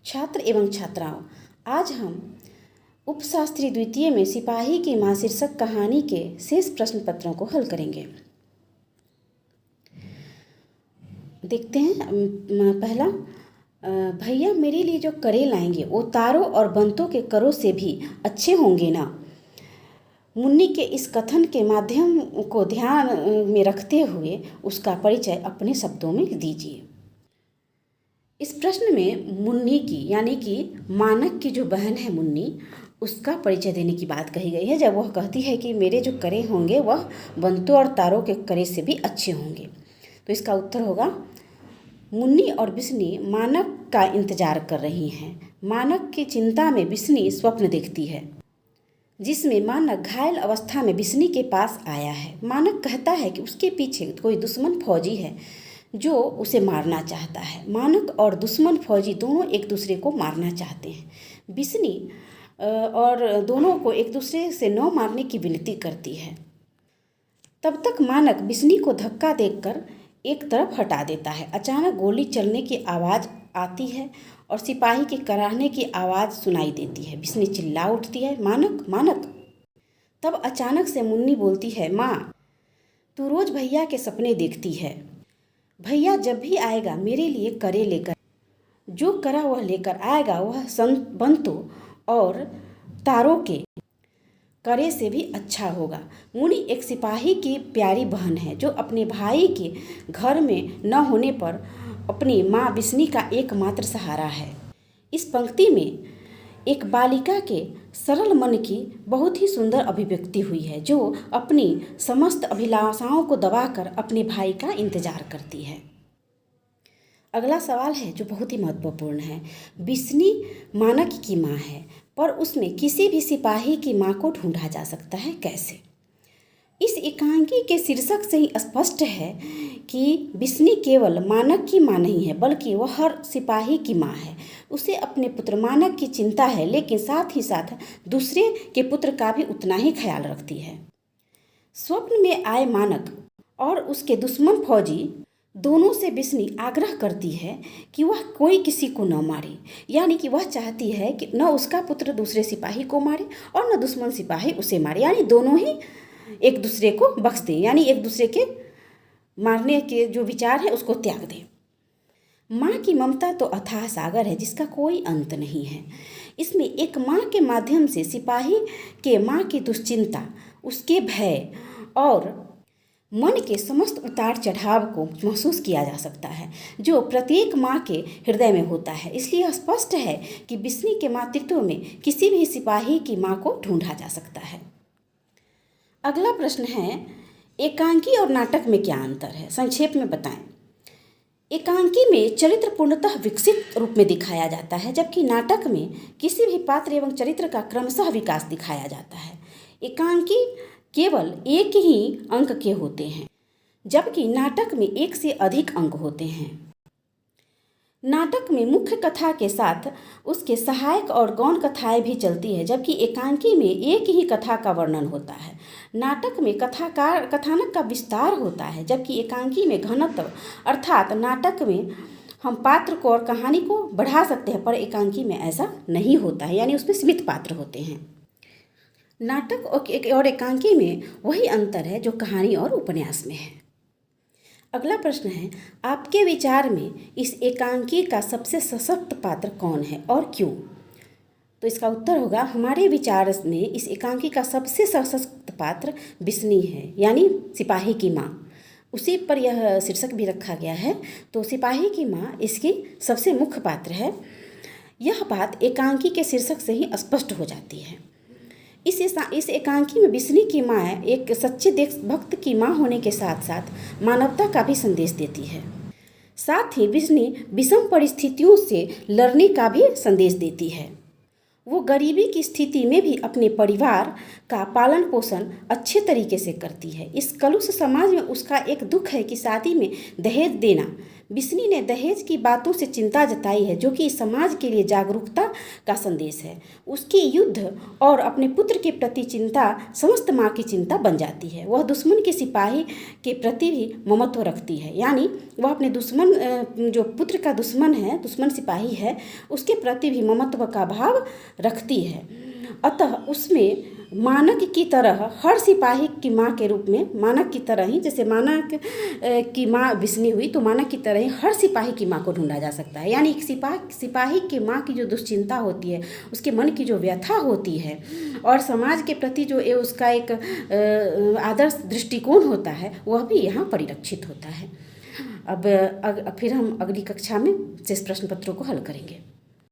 छात्र एवं छात्राओं, आज हम उपशास्त्री द्वितीय में सिपाही की मां शीर्षक कहानी के शेष प्रश्न पत्रों को हल करेंगे। देखते हैं। पहला, भैया मेरे लिए जो करे लाएंगे वो तारों और बंतों के करों से भी अच्छे होंगे ना। मुन्नी के इस कथन के माध्यम को ध्यान में रखते हुए उसका परिचय अपने शब्दों में दीजिए। इस प्रश्न में मुन्नी की यानी कि मानक की जो बहन है मुन्नी, उसका परिचय देने की बात कही गई है। जब वह कहती है कि मेरे जो करे होंगे वह बंतों और तारों के करे से भी अच्छे होंगे, तो इसका उत्तर होगा मुन्नी और बिस्नी मानक का इंतजार कर रही हैं। मानक की चिंता में बिस्नी स्वप्न देखती है जिसमें मानक घायल अवस्था में बिस्नी के पास आया है। मानक कहता है कि उसके पीछे कोई दुश्मन फौजी है जो उसे मारना चाहता है। मानक और दुश्मन फौजी दोनों एक दूसरे को मारना चाहते हैं। बिस्नी और दोनों को एक दूसरे से न मारने की विनती करती है। तब तक मानक बिस्नी को धक्का देकर एक तरफ हटा देता है। अचानक गोली चलने की आवाज़ आती है और सिपाही के कराहने की आवाज़ सुनाई देती है। बिस्नी चिल्ला उठती है, मानक मानक। तब अचानक से मुन्नी बोलती है, माँ तू रोज़ भैया के सपने देखती है। भैया जब भी आएगा मेरे लिए करे लेकर, जो करा वह लेकर आएगा वह बंतों और तारों के करे से भी अच्छा होगा। मुन्नी एक सिपाही की प्यारी बहन है जो अपने भाई के घर में न होने पर अपनी माँ बिस्नी का एकमात्र सहारा है। इस पंक्ति में एक बालिका के सरल मन की बहुत ही सुंदर अभिव्यक्ति हुई है जो अपनी समस्त अभिलाषाओं को दबाकर अपने भाई का इंतजार करती है। अगला सवाल है जो बहुत ही महत्वपूर्ण है। बिस्नी मानक की माँ है, पर उसमें किसी भी सिपाही की माँ को ढूंढा जा सकता है कैसे? इस एकांकी के शीर्षक से ही स्पष्ट है कि बिस्नी केवल मानक की माँ नहीं है बल्कि वह हर सिपाही की माँ है। उसे अपने पुत्र मानक की चिंता है, लेकिन साथ ही साथ दूसरे के पुत्र का भी उतना ही ख्याल रखती है। स्वप्न में आए मानक और उसके दुश्मन फौजी दोनों से बिस्नी आग्रह करती है कि वह कोई किसी को न मारे, यानी कि वह चाहती है कि न उसका पुत्र दूसरे सिपाही को मारे और न दुश्मन सिपाही उसे मारे, यानी दोनों ही एक दूसरे को बख्श दें, यानी एक दूसरे के मारने के जो विचार है उसको त्याग दें। माँ की ममता तो अथाह सागर है जिसका कोई अंत नहीं है। इसमें एक माँ के माध्यम से सिपाही के माँ की दुश्चिंता, उसके भय और मन के समस्त उतार चढ़ाव को महसूस किया जा सकता है जो प्रत्येक माँ के हृदय में होता है। इसलिए स्पष्ट है कि बिस्नी के मातृत्व में किसी भी सिपाही की माँ को ढूंढा जा सकता है। अगला प्रश्न है, एकांकी और नाटक में क्या अंतर है? संक्षेप में बताएं। एकांकी में चरित्र पूर्णतः विकसित रूप में दिखाया जाता है, जबकि नाटक में किसी भी पात्र एवं चरित्र का क्रमशः विकास दिखाया जाता है। एकांकी केवल एक ही अंक के होते हैं, जबकि नाटक में एक से अधिक अंक होते हैं। नाटक में मुख्य कथा के साथ उसके सहायक और गौण कथाएं भी चलती है, जबकि एकांकी में एक ही कथा का वर्णन होता है। नाटक में कथानक का विस्तार होता है, जबकि एकांकी में घनत्व, अर्थात नाटक में हम पात्र को और कहानी को बढ़ा सकते हैं, पर एकांकी में ऐसा नहीं होता है, यानी उसमें सीमित पात्र होते हैं। नाटक और एकांकी में वही अंतर है जो कहानी और उपन्यास में है। अगला प्रश्न है, आपके विचार में इस एकांकी का सबसे सशक्त पात्र कौन है और क्यों? तो इसका उत्तर होगा, हमारे विचार में इस एकांकी का सबसे सशक्त पात्र बिस्नी है, यानी सिपाही की माँ। उसी पर यह शीर्षक भी रखा गया है। तो सिपाही की माँ इसकी सबसे मुख्य पात्र है। यह बात एकांकी के शीर्षक से ही स्पष्ट हो जाती है। इस एकांकी में बिस्नी की माँ एक सच्चे देशभक्त की माँ होने के साथ साथ मानवता का भी संदेश देती है। साथ ही बिस्नी विषम परिस्थितियों से लड़ने का भी संदेश देती है। वो गरीबी की स्थिति में भी अपने परिवार का पालन पोषण अच्छे तरीके से करती है। इस कलुष समाज में उसका एक दुख है कि शादी में दहेज देना बिस्नी ने दहेज की बातों से चिंता जताई है, जो कि समाज के लिए जागरूकता का संदेश है। उसकी युद्ध और अपने पुत्र के प्रति चिंता समस्त माँ की चिंता बन जाती है। वह दुश्मन के सिपाही के प्रति भी ममत्व रखती है, यानी वह अपने दुश्मन, जो पुत्र का दुश्मन है, दुश्मन सिपाही है, उसके प्रति भी ममत्व का भाव रखती है। अतः उसमें मानक की तरह हर सिपाही की माँ के रूप में, मानक की तरह ही, जैसे मानक की माँ बिस्नी हुई, तो मानक की तरह ही हर सिपाही की माँ को ढूंढा जा सकता है। यानी सिपाही की माँ की जो दुश्चिंता होती है, उसके मन की जो व्यथा होती है और समाज के प्रति जो उसका एक आदर्श दृष्टिकोण होता है, वह भी यहाँ परिलक्षित होता है। अब फिर हम अगली कक्षा में शेष प्रश्न पत्रों को हल करेंगे।